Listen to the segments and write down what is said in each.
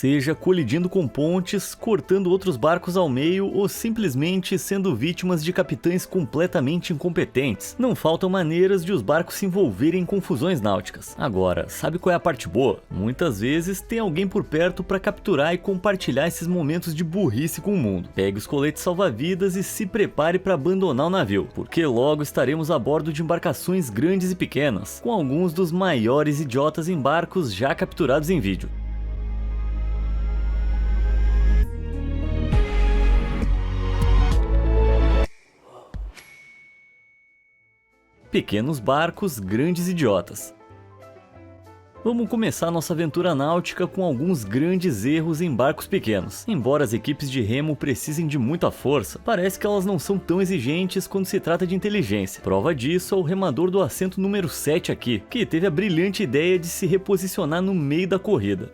seja colidindo com pontes, cortando outros barcos ao meio ou simplesmente sendo vítimas de capitães completamente incompetentes. Não faltam maneiras de os barcos se envolverem em confusões náuticas. Agora, sabe qual é a parte boa? Muitas vezes tem alguém por perto para capturar e compartilhar esses momentos de burrice com o mundo. Pegue os coletes salva-vidas e se prepare para abandonar o navio, porque logo estaremos a bordo de embarcações grandes e pequenas, com alguns dos maiores idiotas em barcos já capturados em vídeo. Pequenos barcos, grandes idiotas. Vamos começar nossa aventura náutica com alguns grandes erros em barcos pequenos. Embora as equipes de remo precisem de muita força, parece que elas não são tão exigentes quando se trata de inteligência. Prova disso é o remador do assento número 7 aqui, que teve a brilhante ideia de se reposicionar no meio da corrida.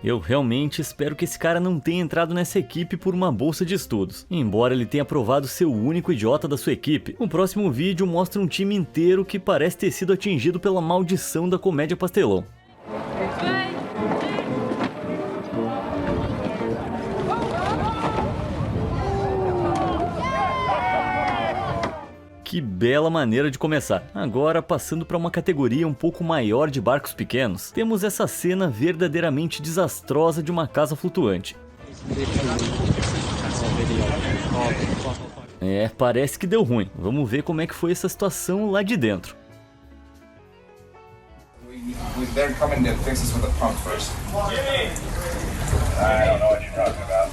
Eu realmente espero que esse cara não tenha entrado nessa equipe por uma bolsa de estudos. Embora ele tenha provado ser o único idiota da sua equipe, o próximo vídeo mostra um time inteiro que parece ter sido atingido pela maldição da comédia pastelão. Que bela maneira de começar. Agora, passando para uma categoria um pouco maior de barcos pequenos, temos essa cena verdadeiramente desastrosa de uma casa flutuante. Parece que deu ruim. Vamos ver como é que foi essa situação lá de dentro. They're coming to fix us with a pump first. I don't know what you're talking about.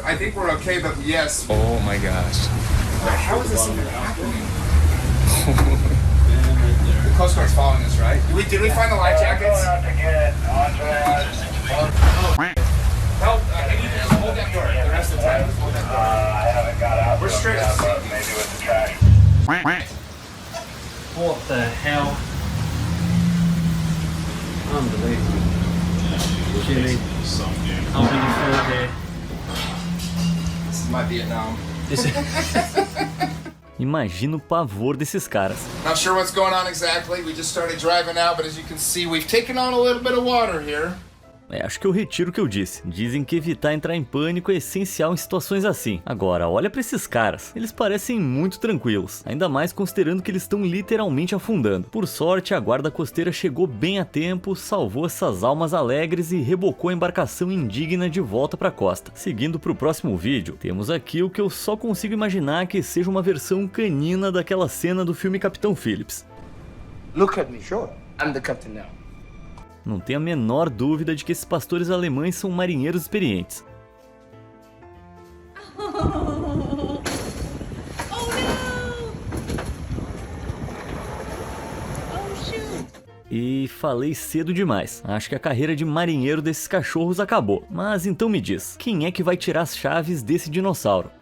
I think we're okay, but yes. Oh my gosh. How is this even happening? The Coast Guard's following us, right? Did we find the life jackets? Help! I need to just hold that door the rest of the time. Hold that door. I haven't got out. We're straight up. Maybe with the trash. What the hell? Unbelievable. Jimmy, how did you feel here? This is my Vietnam. Imagina o pavor desses caras. Not sure what's going on exactly. We just started driving out, but as you can see, we've taken on a little bit of water here. Acho que eu retiro o que eu disse. Dizem que evitar entrar em pânico é essencial em situações assim. Agora, olha pra esses caras. Eles parecem muito tranquilos. Ainda mais considerando que eles estão literalmente afundando. Por sorte, a guarda costeira chegou bem a tempo, salvou essas almas alegres e rebocou a embarcação indigna de volta pra costa. Seguindo pro próximo vídeo, temos aqui o que eu só consigo imaginar que seja uma versão canina daquela cena do filme Capitão Phillips. Look at me, sure. I'm the captain now. Não tenho a menor dúvida de que esses pastores alemães são marinheiros experientes. E falei cedo demais. Acho que a carreira de marinheiro desses cachorros acabou. Mas então me diz, quem é que vai tirar as chaves desse dinossauro?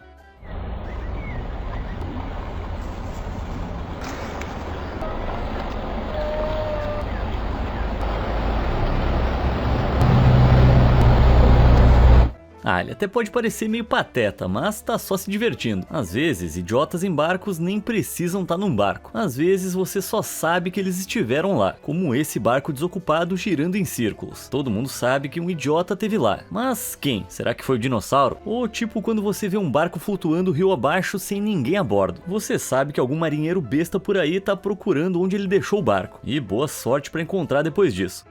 Ele até pode parecer meio pateta, mas tá só se divertindo. Às vezes, idiotas em barcos nem precisam estar num barco. Às vezes, você só sabe que eles estiveram lá, como esse barco desocupado girando em círculos. Todo mundo sabe que um idiota teve lá. Mas quem? Será que foi o dinossauro? Ou tipo quando você vê um barco flutuando rio abaixo sem ninguém a bordo. Você sabe que algum marinheiro besta por aí tá procurando onde ele deixou o barco. E boa sorte pra encontrar depois disso.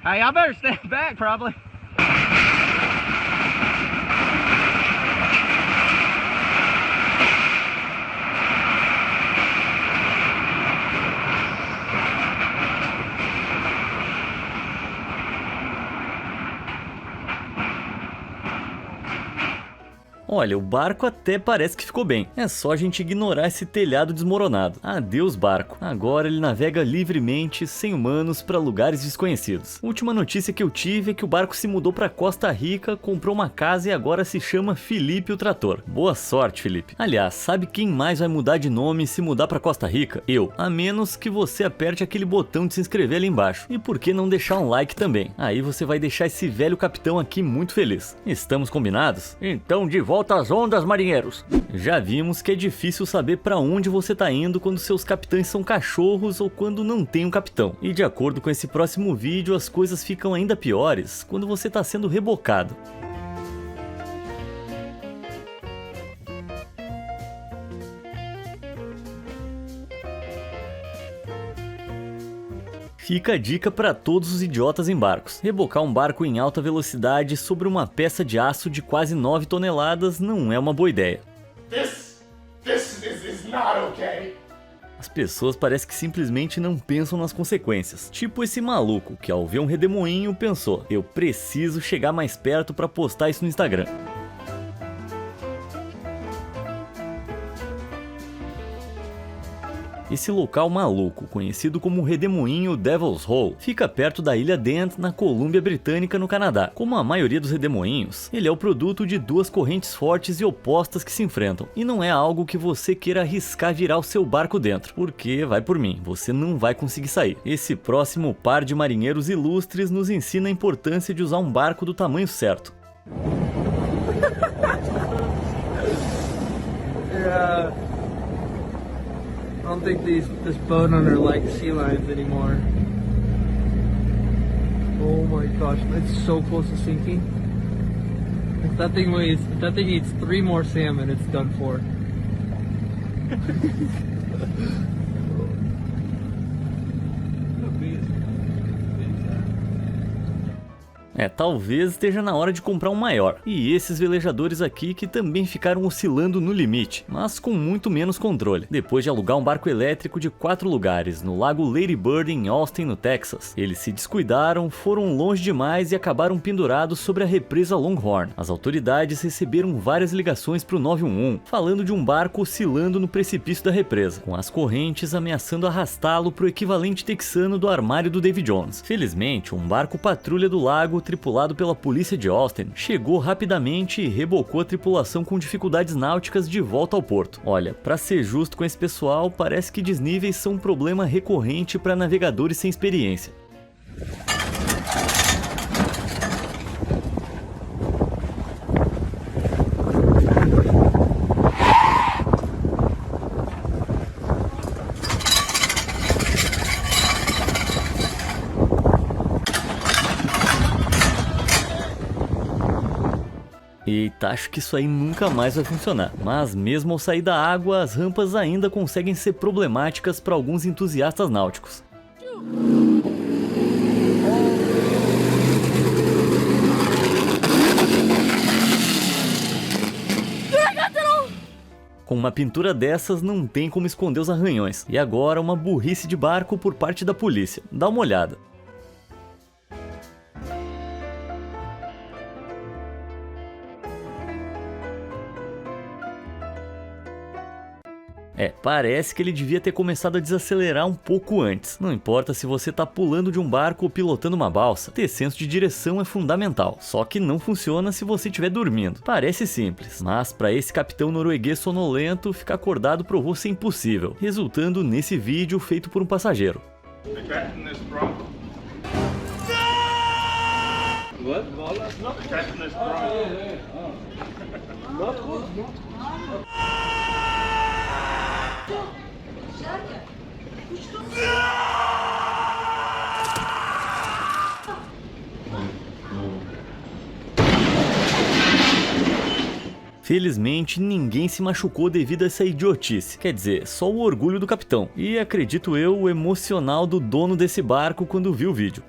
Hey, I better stand back, probably. Olha, o barco até parece que ficou bem. É só a gente ignorar esse telhado desmoronado. Adeus barco. Agora ele navega livremente, sem humanos, para lugares desconhecidos. Última notícia que eu tive é que o barco se mudou para Costa Rica, comprou uma casa e agora se chama Felipe o Trator. Boa sorte, Felipe. Aliás, sabe quem mais vai mudar de nome e se mudar para Costa Rica? Eu. A menos que você aperte aquele botão de se inscrever ali embaixo. E por que não deixar um like também? Aí você vai deixar esse velho capitão aqui muito feliz. Estamos combinados? Então de volta às ondas, marinheiros. Já vimos que é difícil saber para onde você tá indo quando seus capitães são cachorros ou quando não tem um capitão. E de acordo com esse próximo vídeo, as coisas ficam ainda piores quando você tá sendo rebocado. Fica a dica para todos os idiotas em barcos. Rebocar um barco em alta velocidade sobre uma peça de aço de quase 9 toneladas não é uma boa ideia. This is not okay. As pessoas parecem que simplesmente não pensam nas consequências. Tipo esse maluco que ao ver um redemoinho pensou: eu preciso chegar mais perto para postar isso no Instagram. Esse local maluco, conhecido como Redemoinho Devil's Hole, fica perto da ilha Dent, na Colômbia Britânica, no Canadá. Como a maioria dos redemoinhos, ele é o produto de duas correntes fortes e opostas que se enfrentam, e não é algo que você queira arriscar virar o seu barco dentro, porque, vai por mim, você não vai conseguir sair. Esse próximo par de marinheiros ilustres nos ensina a importância de usar um barco do tamanho certo. I don't think this boat under like sea lions anymore. Oh my gosh, it's so close to sinking. If that thing eats 3 more salmon, it's done for. Talvez esteja na hora de comprar um maior. E esses velejadores aqui que também ficaram oscilando no limite, mas com muito menos controle. Depois de alugar um barco elétrico de 4 lugares no lago Lady Bird em Austin, no Texas, eles se descuidaram, foram longe demais e acabaram pendurados sobre a represa Longhorn. As autoridades receberam várias ligações para o 911, falando de um barco oscilando no precipício da represa, com as correntes ameaçando arrastá-lo para o equivalente texano do armário do Davy Jones. Felizmente, um barco patrulha do lago, tripulado pela polícia de Austin, chegou rapidamente e rebocou a tripulação com dificuldades náuticas de volta ao porto. Olha, pra ser justo com esse pessoal, parece que desníveis são um problema recorrente para navegadores sem experiência. Eita, acho que isso aí nunca mais vai funcionar. Mas mesmo ao sair da água, as rampas ainda conseguem ser problemáticas para alguns entusiastas náuticos. Com uma pintura dessas não tem como esconder os arranhões. E agora uma burrice de barco por parte da polícia. Dá uma olhada. Parece que ele devia ter começado a desacelerar um pouco antes. Não importa se você tá pulando de um barco ou pilotando uma balsa, ter senso de direção é fundamental. Só que não funciona se você estiver dormindo. Parece simples, mas para esse capitão norueguês sonolento, ficar acordado provou ser impossível, resultando nesse vídeo feito por um passageiro. The captain is drunk. What? The captain is drunk. Felizmente, ninguém se machucou devido a essa idiotice. Quer dizer, só o orgulho do capitão. E, acredito eu, o emocional do dono desse barco quando viu o vídeo.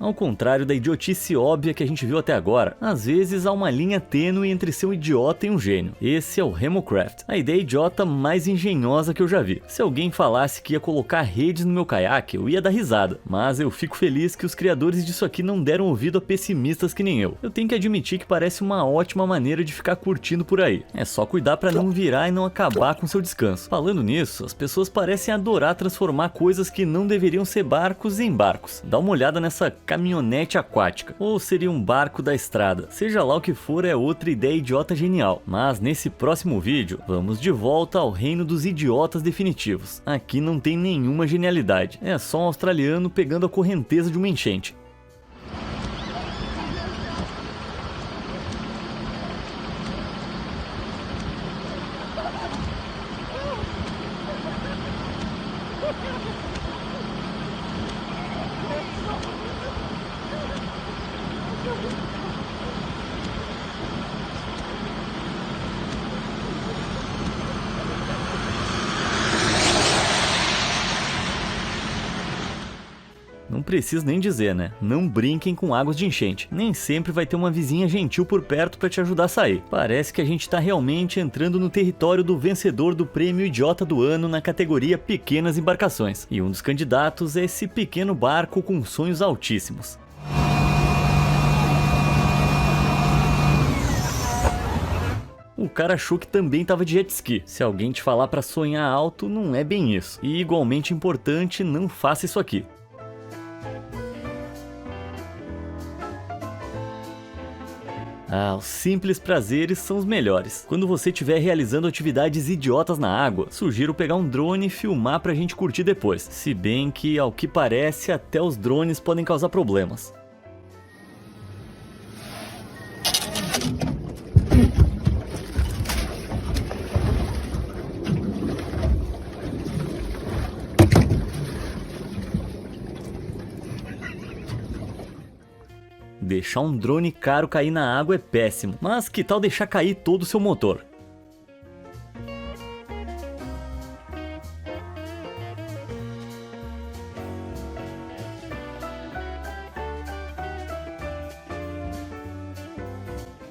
Ao contrário da idiotice óbvia que a gente viu até agora, às vezes há uma linha tênue entre ser um idiota e um gênio. Esse é o Remocraft, a ideia idiota mais engenhosa que eu já vi. Se alguém falasse que ia colocar redes no meu caiaque, eu ia dar risada, mas eu fico feliz que os criadores disso aqui não deram ouvido a pessimistas que nem eu. Eu tenho que admitir que parece uma ótima maneira de ficar curtindo por aí. É só cuidar pra não virar e não acabar com seu descanso. Falando nisso, as pessoas parecem adorar transformar coisas que não deveriam ser barcos em barcos. Dá uma olhada nessa caminhonete aquática, ou seria um barco da estrada. Seja lá o que for, é outra ideia idiota genial. Mas nesse próximo vídeo, vamos de volta ao reino dos idiotas definitivos. Aqui não tem nenhuma genialidade, é só um australiano pegando a correnteza de uma enchente. Não preciso nem dizer, né? Não brinquem com águas de enchente. Nem sempre vai ter uma vizinha gentil por perto para te ajudar a sair. Parece que a gente tá realmente entrando no território do vencedor do prêmio Idiota do Ano na categoria Pequenas Embarcações. E um dos candidatos é esse pequeno barco com sonhos altíssimos. O cara achou que também tava de jet ski. Se alguém te falar para sonhar alto, não é bem isso. E igualmente importante, não faça isso aqui. Ah, os simples prazeres são os melhores. Quando você estiver realizando atividades idiotas na água, sugiro pegar um drone e filmar pra gente curtir depois. Se bem que, ao que parece, até os drones podem causar problemas. Deixar um drone caro cair na água é péssimo, mas que tal deixar cair todo o seu motor?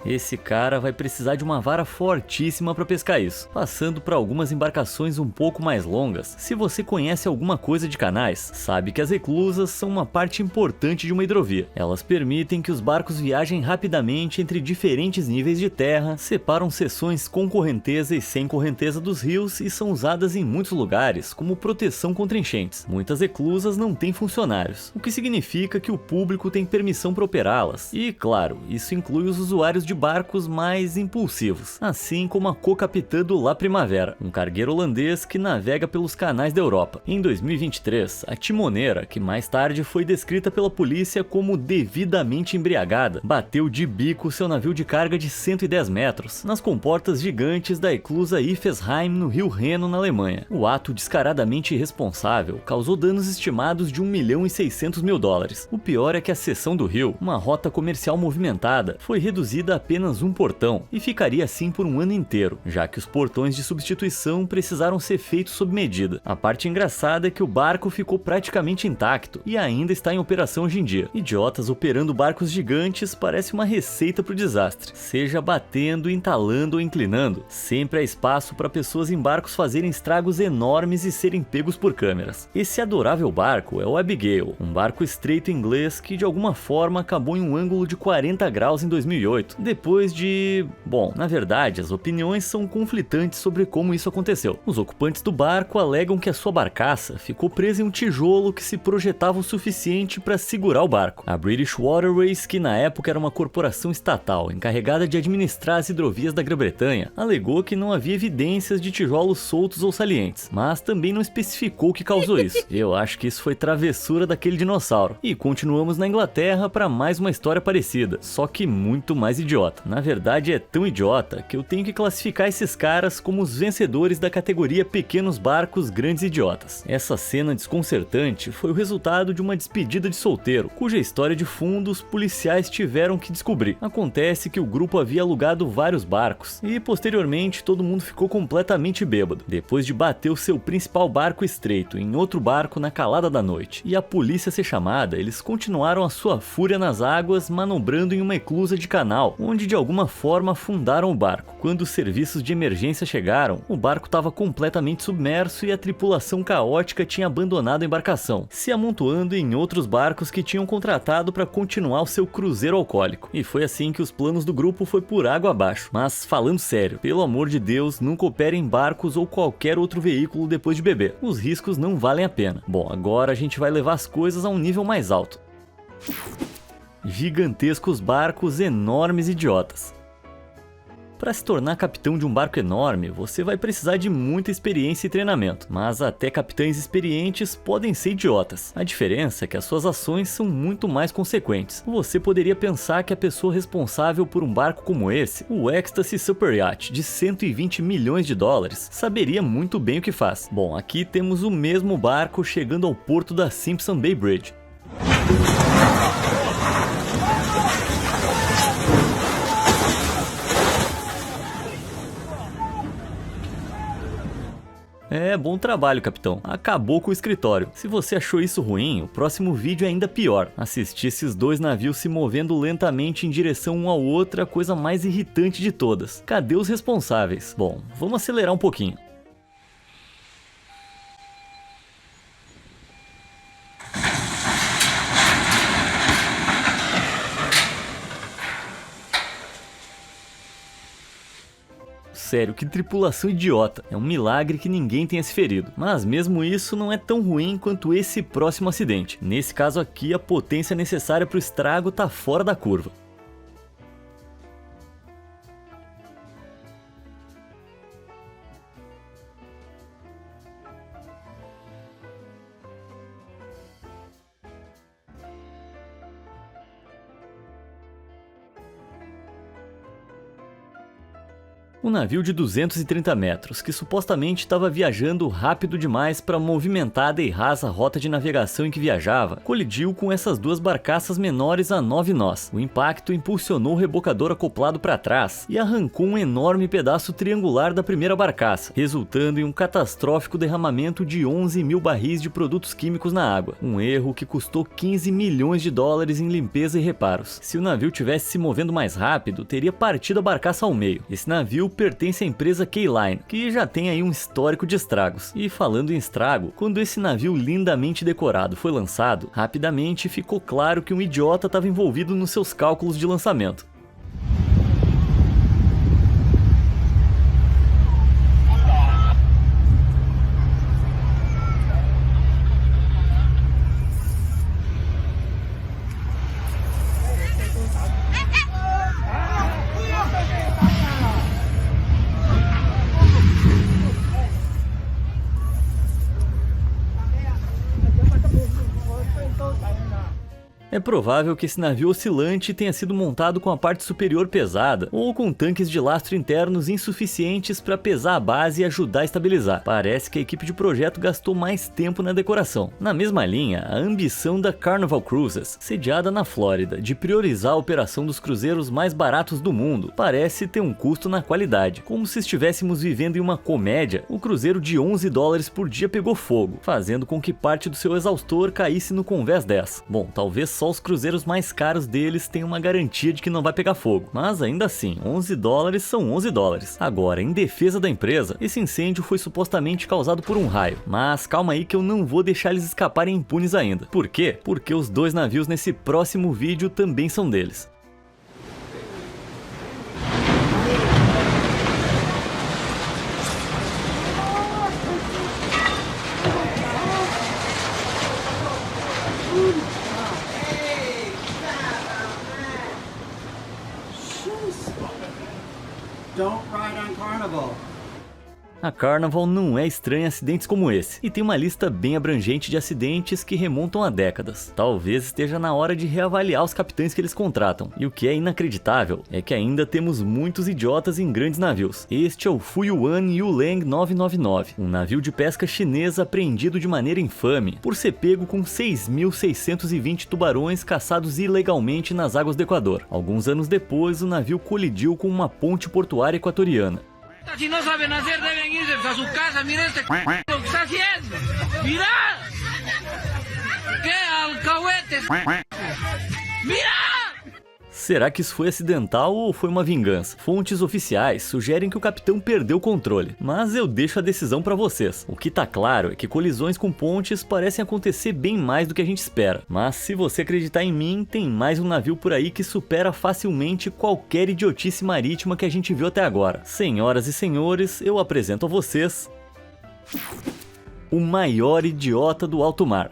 Esse cara vai precisar de uma vara fortíssima para pescar isso. Passando para algumas embarcações um pouco mais longas, se você conhece alguma coisa de canais, sabe que as eclusas são uma parte importante de uma hidrovia. Elas permitem que os barcos viajem rapidamente entre diferentes níveis de terra, separam seções com correnteza e sem correnteza dos rios e são usadas em muitos lugares como proteção contra enchentes. Muitas eclusas não têm funcionários, o que significa que o público tem permissão para operá-las. E, claro, isso inclui os usuários de barcos mais impulsivos, assim como a co-capitã do La Primavera, um cargueiro holandês que navega pelos canais da Europa. Em 2023, a timoneira, que mais tarde foi descrita pela polícia como devidamente embriagada, bateu de bico seu navio de carga de 110 metros nas comportas gigantes da eclusa Ifesheim, no rio Reno, na Alemanha. O ato descaradamente irresponsável causou danos estimados de $1.600.000. O pior é que a seção do rio, uma rota comercial movimentada, foi reduzida a apenas um portão e ficaria assim por um ano inteiro, já que os portões de substituição precisaram ser feitos sob medida. A parte engraçada é que o barco ficou praticamente intacto e ainda está em operação hoje em dia. Idiotas operando barcos gigantes parece uma receita para o desastre. Seja batendo, entalando ou inclinando, sempre há espaço para pessoas em barcos fazerem estragos enormes e serem pegos por câmeras. Esse adorável barco é o Abigail, um barco estreito inglês que de alguma forma acabou em um ângulo de 40 graus em 2008, depois de... Bom, na verdade, as opiniões são conflitantes sobre como isso aconteceu. Os ocupantes do barco alegam que a sua barcaça ficou presa em um tijolo que se projetava o suficiente para segurar o barco. A British Waterways, que na época era uma corporação estatal encarregada de administrar as hidrovias da Grã-Bretanha, alegou que não havia evidências de tijolos soltos ou salientes, mas também não especificou o que causou isso. Eu acho que isso foi travessura daquele dinossauro. E continuamos na Inglaterra para mais uma história parecida, só que muito mais idiota. idiota. Na verdade é tão idiota que eu tenho que classificar esses caras como os vencedores da categoria Pequenos Barcos Grandes Idiotas. Essa cena desconcertante foi o resultado de uma despedida de solteiro, cuja história de fundo os policiais tiveram que descobrir. Acontece que o grupo havia alugado vários barcos e posteriormente todo mundo ficou completamente bêbado, depois de bater o seu principal barco estreito em outro barco na calada da noite. E a polícia ser chamada, eles continuaram a sua fúria nas águas, manobrando em uma eclusa de canal, onde de alguma forma afundaram o barco. Quando os serviços de emergência chegaram, o barco estava completamente submerso e a tripulação caótica tinha abandonado a embarcação, se amontoando em outros barcos que tinham contratado para continuar o seu cruzeiro alcoólico. E foi assim que os planos do grupo foi por água abaixo. Mas falando sério, pelo amor de Deus, nunca opere em barcos ou qualquer outro veículo depois de beber. Os riscos não valem a pena. Bom, agora a gente vai levar as coisas a um nível mais alto. Gigantescos barcos enormes idiotas. Para se tornar capitão de um barco enorme, você vai precisar de muita experiência e treinamento, mas até capitães experientes podem ser idiotas. A diferença é que as suas ações são muito mais consequentes. Você poderia pensar que a pessoa responsável por um barco como esse, o Ecstasy Super Yacht de 120 milhões de dólares, saberia muito bem o que faz. Bom, aqui temos o mesmo barco chegando ao porto da Simpson Bay Bridge. Bom trabalho, capitão. Acabou com o escritório. Se você achou isso ruim, o próximo vídeo é ainda pior. Assistir esses dois navios se movendo lentamente em direção um ao outro é a coisa mais irritante de todas. Cadê os responsáveis? Bom, vamos acelerar um pouquinho. Sério, que tripulação idiota. É um milagre que ninguém tenha se ferido. Mas mesmo isso não é tão ruim quanto esse próximo acidente. Nesse caso aqui, a potência necessária para o estrago tá fora da curva. Um navio de 230 metros, que supostamente estava viajando rápido demais para a movimentada e rasa rota de navegação em que viajava, colidiu com essas duas barcaças menores a 9 nós. O impacto impulsionou o rebocador acoplado para trás e arrancou um enorme pedaço triangular da primeira barcaça, resultando em um catastrófico derramamento de 11 mil barris de produtos químicos na água. Um erro que custou 15 milhões de dólares em limpeza e reparos. Se o navio tivesse se movendo mais rápido, teria partido a barcaça ao meio. Esse navio pertence à empresa K-Line, que já tem aí um histórico de estragos. E falando em estrago, quando esse navio lindamente decorado foi lançado, rapidamente ficou claro que um idiota estava envolvido nos seus cálculos de lançamento. É provável que esse navio oscilante tenha sido montado com a parte superior pesada ou com tanques de lastro internos insuficientes para pesar a base e ajudar a estabilizar. Parece que a equipe de projeto gastou mais tempo na decoração. Na mesma linha, a ambição da Carnival Cruises, sediada na Flórida, de priorizar a operação dos cruzeiros mais baratos do mundo, parece ter um custo na qualidade. Como se estivéssemos vivendo em uma comédia, o cruzeiro de 11 dólares por dia pegou fogo, fazendo com que parte do seu exaustor caísse no convés 10. Bom, talvez só os cruzeiros mais caros deles têm uma garantia de que não vai pegar fogo, mas ainda assim, 11 dólares são 11 dólares. Agora, em defesa da empresa, esse incêndio foi supostamente causado por um raio, mas calma aí que eu não vou deixar eles escaparem impunes ainda. Por quê? Porque os dois navios nesse próximo vídeo também são deles. Don't ride on Carnival. A Carnival não é estranha a acidentes como esse, e tem uma lista bem abrangente de acidentes que remontam a décadas. Talvez esteja na hora de reavaliar os capitães que eles contratam. E o que é inacreditável é que ainda temos muitos idiotas em grandes navios. Este é o Fuyuan Yulang 999, um navio de pesca chinesa apreendido de maneira infame por ser pego com 6.620 tubarões caçados ilegalmente nas águas do Equador. Alguns anos depois, o navio colidiu com uma ponte portuária equatoriana. Si no saben hacer, deben irse a su casa. Mira este lo que está haciendo. Mira. ¡Qué alcahuetes! Mira! Será que isso foi acidental ou foi uma vingança? Fontes oficiais sugerem que o capitão perdeu o controle, mas eu deixo a decisão para vocês. O que tá claro é que colisões com pontes parecem acontecer bem mais do que a gente espera. Mas se você acreditar em mim, tem mais um navio por aí que supera facilmente qualquer idiotice marítima que a gente viu até agora. Senhoras e senhores, eu apresento a vocês o maior idiota do alto mar.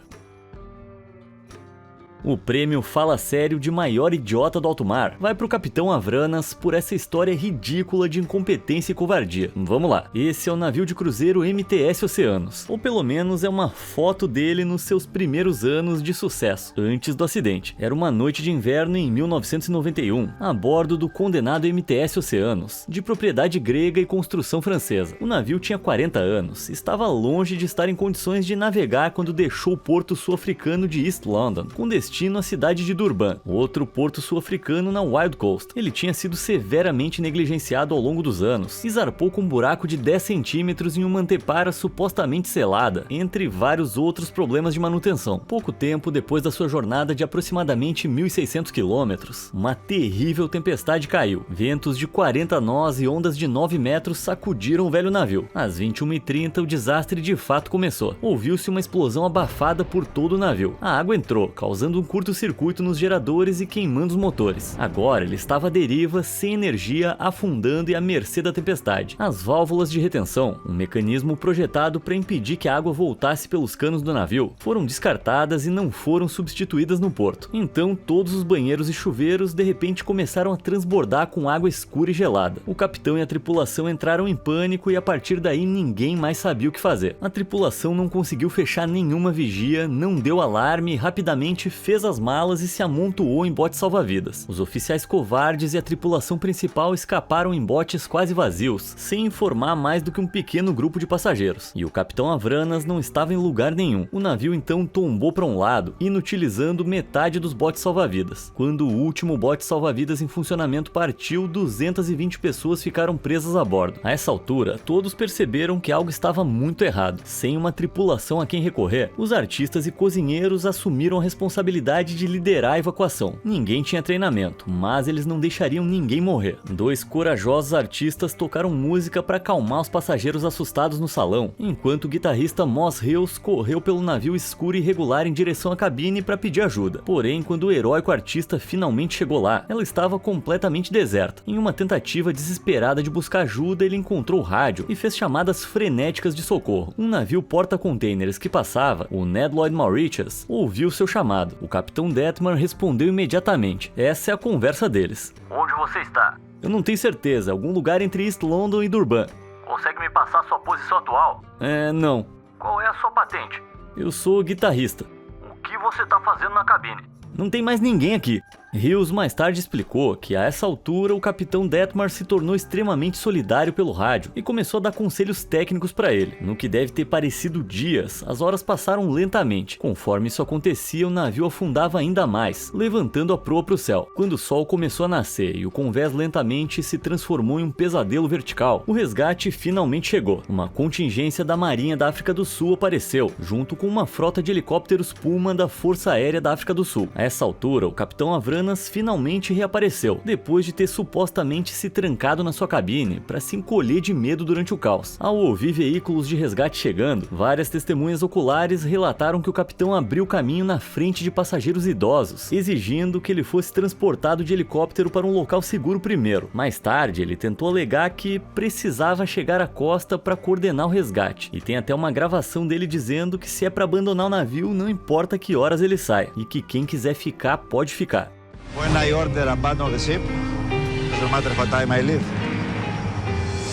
O prêmio Fala Sério de maior idiota do alto mar vai pro Capitão Avranas por essa história ridícula de incompetência e covardia. Vamos lá, esse é o navio de cruzeiro MTS Oceanos, ou pelo menos é uma foto dele nos seus primeiros anos de sucesso, antes do acidente. Era uma noite de inverno em 1991, a bordo do condenado MTS Oceanos, de propriedade grega e construção francesa. O navio tinha 40 anos, estava longe de estar em condições de navegar quando deixou o porto sul-africano de East London, com destino à cidade de Durban, outro porto sul-africano na Wild Coast. Ele tinha sido severamente negligenciado ao longo dos anos e zarpou com um buraco de 10 centímetros em uma antepara supostamente selada, entre vários outros problemas de manutenção. Pouco tempo depois da sua jornada de aproximadamente 1.600 quilômetros, uma terrível tempestade caiu. Ventos de 40 nós e ondas de 9 metros sacudiram o velho navio. Às 21h30, o desastre de fato começou. Ouviu-se uma explosão abafada por todo o navio. A água entrou, causando um curto-circuito nos geradores e queimando os motores. Agora ele estava à deriva, sem energia, afundando e à mercê da tempestade. As válvulas de retenção, um mecanismo projetado para impedir que a água voltasse pelos canos do navio, foram descartadas e não foram substituídas no porto. Então todos os banheiros e chuveiros de repente começaram a transbordar com água escura e gelada. O capitão e a tripulação entraram em pânico e a partir daí ninguém mais sabia o que fazer. A tripulação não conseguiu fechar nenhuma vigia, não deu alarme e rapidamente fez as malas e se amontoou em botes salva-vidas. Os oficiais covardes e a tripulação principal escaparam em botes quase vazios, sem informar mais do que um pequeno grupo de passageiros. E o Capitão Avranas não estava em lugar nenhum. O navio então tombou para um lado, inutilizando metade dos botes salva-vidas. Quando o último bote salva-vidas em funcionamento partiu, 220 pessoas ficaram presas a bordo. A essa altura, todos perceberam que algo estava muito errado. Sem uma tripulação a quem recorrer, os artistas e cozinheiros assumiram a responsabilidade de liderar a evacuação. Ninguém tinha treinamento, mas eles não deixariam ninguém morrer. Dois corajosos artistas tocaram música para acalmar os passageiros assustados no salão, enquanto o guitarrista Moss Hills correu pelo navio escuro e irregular em direção à cabine para pedir ajuda. Porém, quando o heróico artista finalmente chegou lá, ela estava completamente deserta. Em uma tentativa desesperada de buscar ajuda, ele encontrou o rádio e fez chamadas frenéticas de socorro. Um navio porta-containers que passava, o Ned Lloyd Mauritius, ouviu seu chamado. O Capitão Detmar respondeu imediatamente. Essa é a conversa deles. Onde você está? Eu não tenho certeza, algum lugar entre East London e Durban. Consegue me passar sua posição atual? Não. Qual é a sua patente? Eu sou guitarrista. O que você está fazendo na cabine? Não tem mais ninguém aqui. Hills mais tarde explicou que a essa altura o Capitão Detmar se tornou extremamente solidário pelo rádio e começou a dar conselhos técnicos para ele. No que deve ter parecido dias, as horas passaram lentamente. Conforme isso acontecia, o navio afundava ainda mais, levantando a proa para o céu. Quando o sol começou a nascer e o convés lentamente se transformou em um pesadelo vertical, o resgate finalmente chegou. Uma contingência da Marinha da África do Sul apareceu, junto com uma frota de helicópteros Pullman da Força Aérea da África do Sul. A essa altura, o Capitão Avranas finalmente reapareceu, depois de ter supostamente se trancado na sua cabine para se encolher de medo durante o caos. Ao ouvir veículos de resgate chegando, várias testemunhas oculares relataram que o capitão abriu caminho na frente de passageiros idosos, exigindo que ele fosse transportado de helicóptero para um local seguro primeiro. Mais tarde, ele tentou alegar que precisava chegar à costa para coordenar o resgate, e tem até uma gravação dele dizendo que se é para abandonar o navio, não importa que horas ele sai, e que quem quiser ficar, pode ficar. When I order abandon the ship, no matter what time I leave.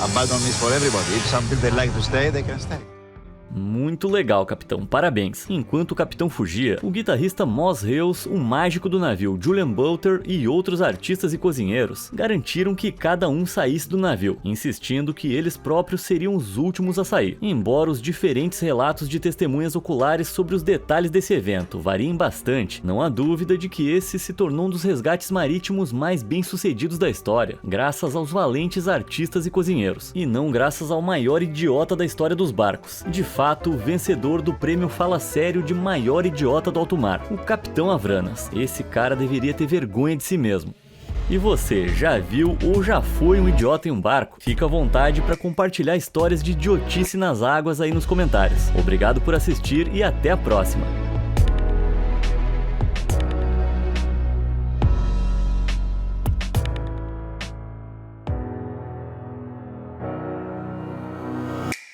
abandon is for everybody. If something they like to stay, they can stay. Muito legal, capitão, parabéns. Enquanto o capitão fugia, o guitarrista Moss Hales, o mágico do navio Julian Butler e outros artistas e cozinheiros garantiram que cada um saísse do navio, insistindo que eles próprios seriam os últimos a sair. Embora os diferentes relatos de testemunhas oculares sobre os detalhes desse evento variem bastante, não há dúvida de que esse se tornou um dos resgates marítimos mais bem-sucedidos da história, graças aos valentes artistas e cozinheiros, e não graças ao maior idiota da história dos barcos. De fato, o vencedor do prêmio Fala Sério de maior idiota do alto mar, o Capitão Avranas. Esse cara deveria ter vergonha de si mesmo. E você, já viu ou já foi um idiota em um barco? Fica à vontade para compartilhar histórias de idiotice nas águas aí nos comentários. Obrigado por assistir e até a próxima!